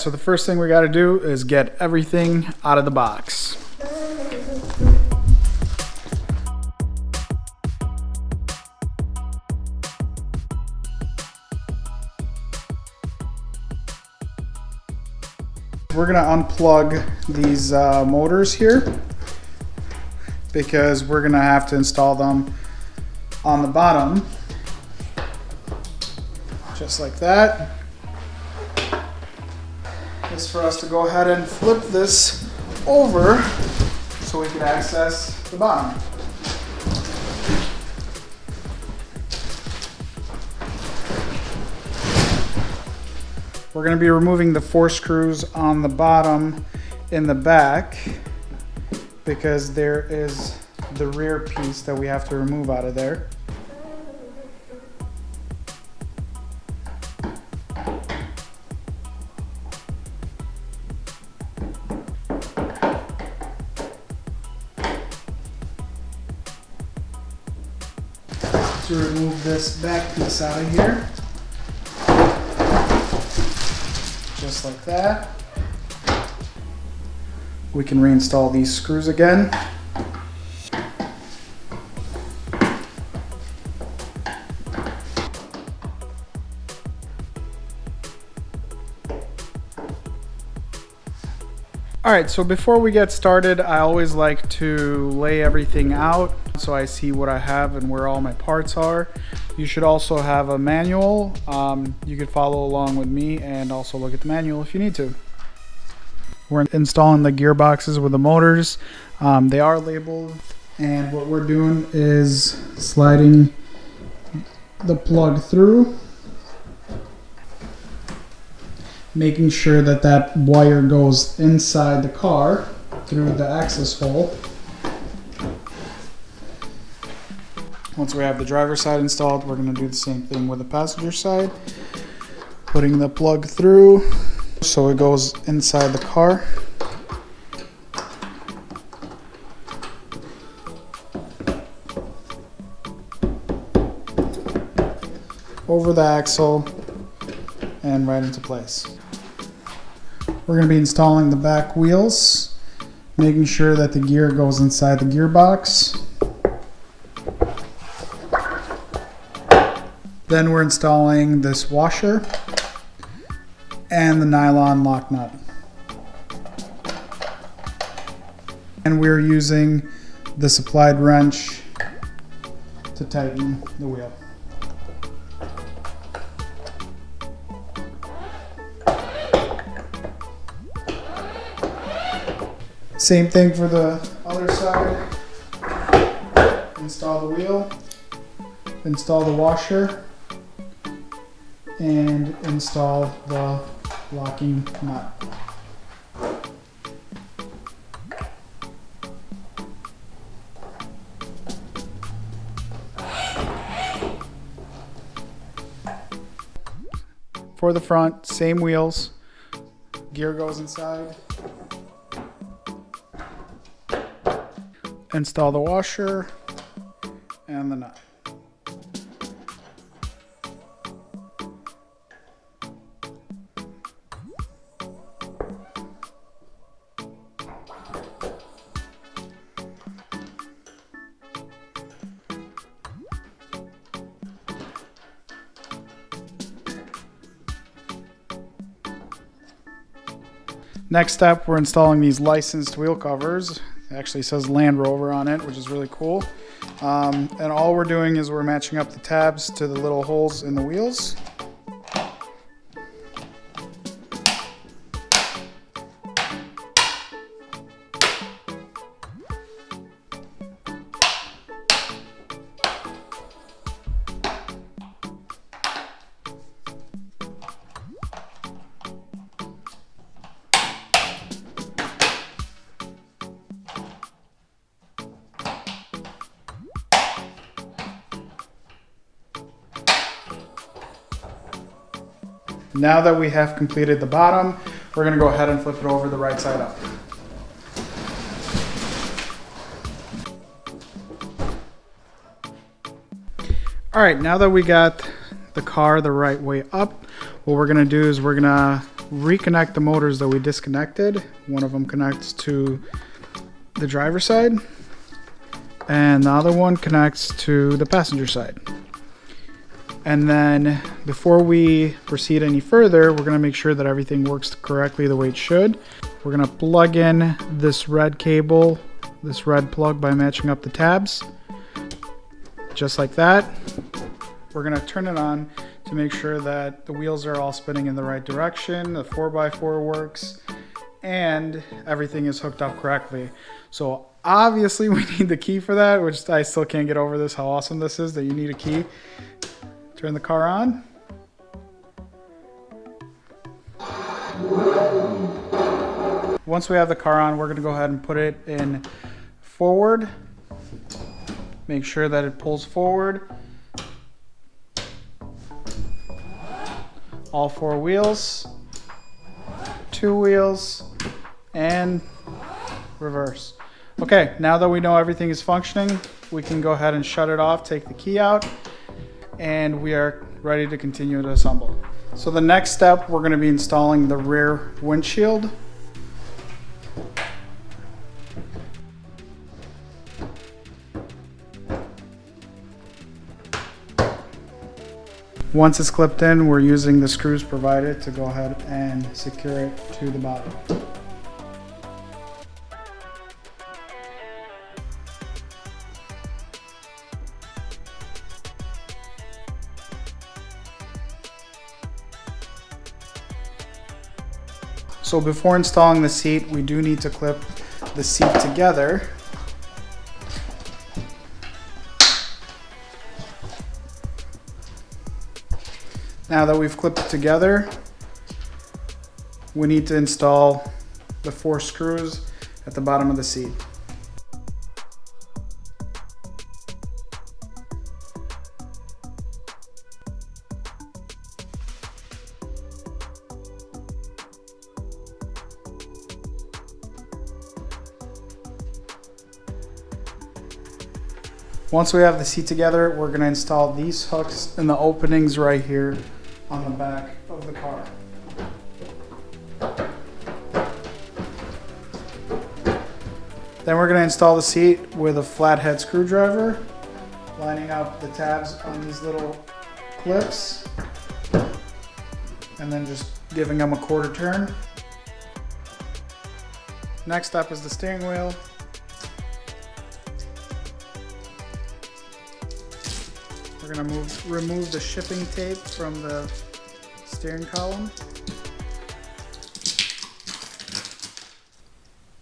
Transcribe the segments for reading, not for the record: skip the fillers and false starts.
so the first thing we got to do is get everything out of the box. We're gonna unplug these motors here because we're gonna have to install them on the bottom, just like that. It's for us to go ahead and flip this over so we can access the bottom. We're going to be removing the 4 screws on the bottom in the back because there is the rear piece that we have to remove out of there. To remove this back piece out of here. Just like that. We can reinstall these screws again. Alright, so before we get started, I always like to lay everything out so I see what I have and where all my parts are. You should also have a manual. You could follow along with me and also look at the manual if you need to. We're installing the gearboxes with the motors. They are labeled, and what we're doing is sliding the plug through, making sure that that wire goes inside the car through the access hole. Once we have the driver's side installed, we're going to do the same thing with the passenger side. Putting the plug through so it goes inside the car. Over the axle and right into place. We're going to be installing the back wheels, making sure that the gear goes inside the gearbox. Then we're installing this washer and the nylon lock nut. And we're using the supplied wrench to tighten the wheel. Same thing for the other side. Install the wheel, install the washer, and install the locking nut. For the front, same wheels, gear goes inside. Install the washer and the nut. Next step, we're installing these licensed wheel covers. It actually says Land Rover on it, which is really cool. And all we're doing is we're matching up the tabs to the little holes in the wheels. Now that we have completed the bottom, we're going to go ahead and flip it over the right side up. All right, now that we got the car the right way up, what we're going to do is we're going to reconnect the motors that we disconnected. One of them connects to the driver's side and the other one connects to the passenger side. And then before we proceed any further, we're going to make sure that everything works correctly the way it should. We're going to plug in this red cable, this red plug, by matching up the tabs. Just like that. We're going to turn it on to make sure that the wheels are all spinning in the right direction, the 4x4 works, and everything is hooked up correctly. So obviously we need the key for that, which I still can't get over this, how awesome this is that you need a key. Turn the car on. Once we have the car on, we're going to go ahead and put it in forward. Make sure that it pulls forward. All 4 wheels, 2 wheels, and reverse. Okay, now that we know everything is functioning, we can go ahead and shut it off, take the key out, and we are ready to continue to assemble. So the next step, we're going to be installing the rear windshield. Once it's clipped in, we're using the screws provided to go ahead and secure it to the bottom. So before installing the seat, we do need to clip the seat together. Now that we've clipped it together, we need to install the 4 screws at the bottom of the seat. Once we have the seat together, we're going to install these hooks in the openings right here on the back of the car. Then we're going to install the seat with a flathead screwdriver, lining up the tabs on these little clips, and then just giving them a quarter turn. Next up is the steering wheel. We're going to remove the shipping tape from the steering column.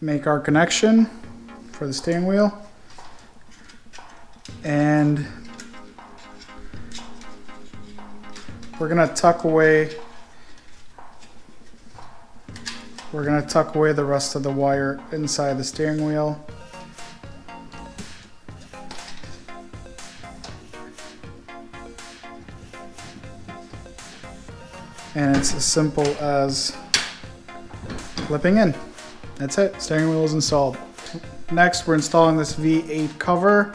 Make our connection for the steering wheel. And we're going to tuck away the rest of the wire inside the steering wheel. And it's as simple as clipping in. That's it, steering wheel is installed. Next, we're installing this V8 cover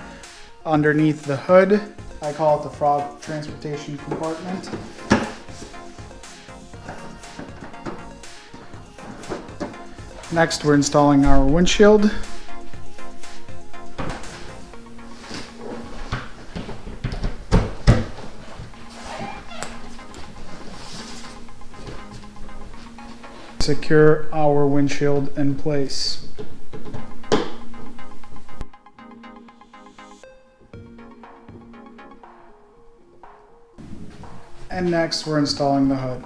underneath the hood. I call it the frog transportation compartment. Next, we're installing our windshield. Secure our windshield in place. And next, we're installing the hood.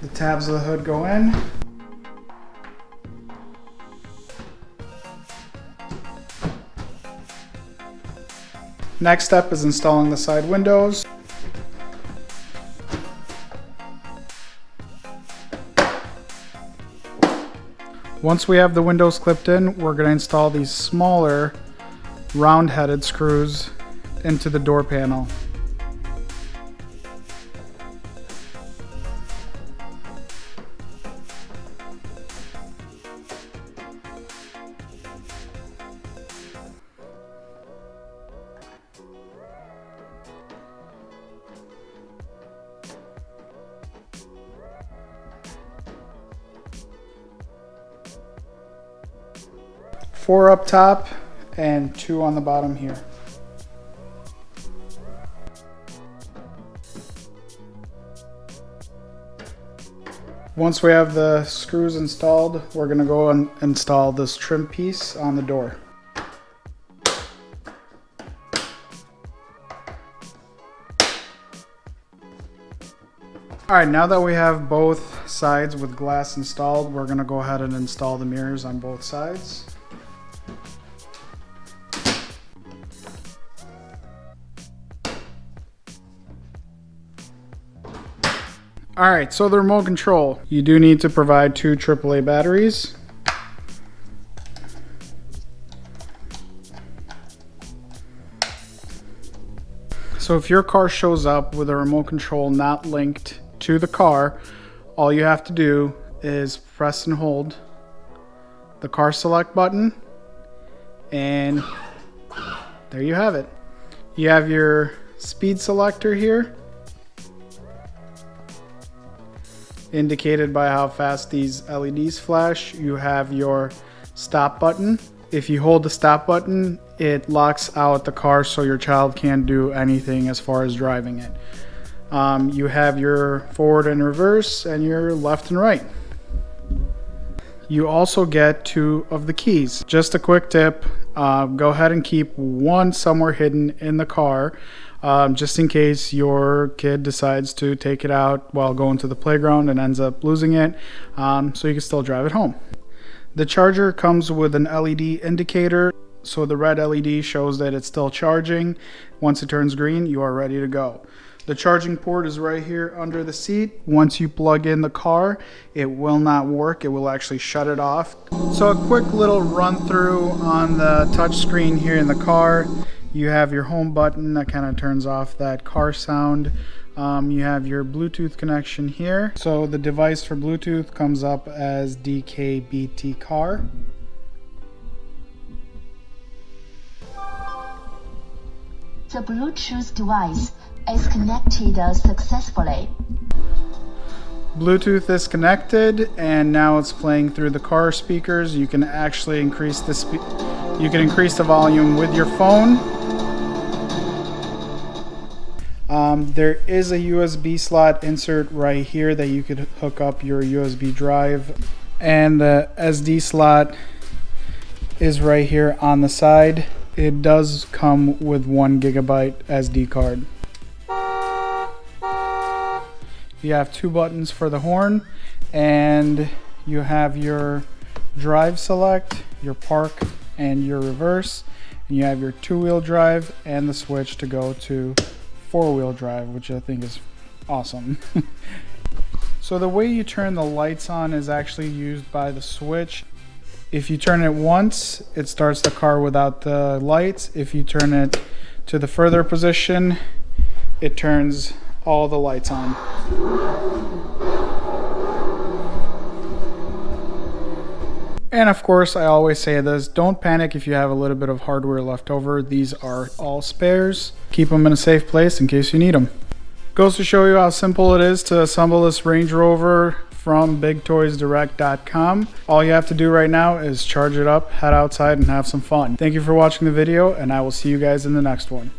The tabs of the hood go in. Next step is installing the side windows. Once we have the windows clipped in, we're going to install these smaller round-headed screws into the door panel. 4 up top and 2 on the bottom here. Once we have the screws installed, we're going to go and install this trim piece on the door. Alright, now that we have both sides with glass installed, we're going to go ahead and install the mirrors on both sides. Alright, so the remote control. You do need to provide 2 AAA batteries. So if your car shows up with a remote control not linked to the car, all you have to do is press and hold the car select button, and there you have it. You have your speed selector here, indicated by how fast these LEDs flash. You have your stop button. If you hold the stop button, it locks out the car so your child can't do anything as far as driving it. You have your forward and reverse and your left and right. You also get 2 of the keys. Just a quick tip, go ahead and keep one somewhere hidden in the car, just in case your kid decides to take it out while going to the playground and ends up losing it, so you can still drive it home. The charger comes with an LED indicator, so the red LED shows that it's still charging. Once it turns green, you are ready to go. The charging port is right here under the seat. Once you plug in the car, it will not work. It will actually shut it off. So a quick little run through on the touch screen here in the car. You have your home button that kind of turns off that car sound. You have your Bluetooth connection here. So the device for Bluetooth comes up as DKBT car. The Bluetooth device is connected successfully. Bluetooth is connected, and now it's playing through the car speakers. You can actually increase the volume with your phone. There is a USB slot insert right here that you could hook up your USB drive, and the SD slot is right here on the side. It does come with 1 GB SD card. You have 2 buttons for the horn, and you have your drive select, your park, and your reverse, and you have your 2-wheel drive and the switch to go to 4-wheel drive, which I think is awesome. So the way you turn the lights on is actually used by the switch. If you turn it once, it starts the car without the lights. If you turn it to the further position, it turns all the lights on. And of course, I always say this, don't panic if you have a little bit of hardware left over. These are all spares. Keep them in a safe place in case you need them. Goes to show you how simple it is to assemble this Range Rover from BigToysDirect.com. All you have to do right now is charge it up, head outside, and have some fun. Thank you for watching the video, and I will see you guys in the next one.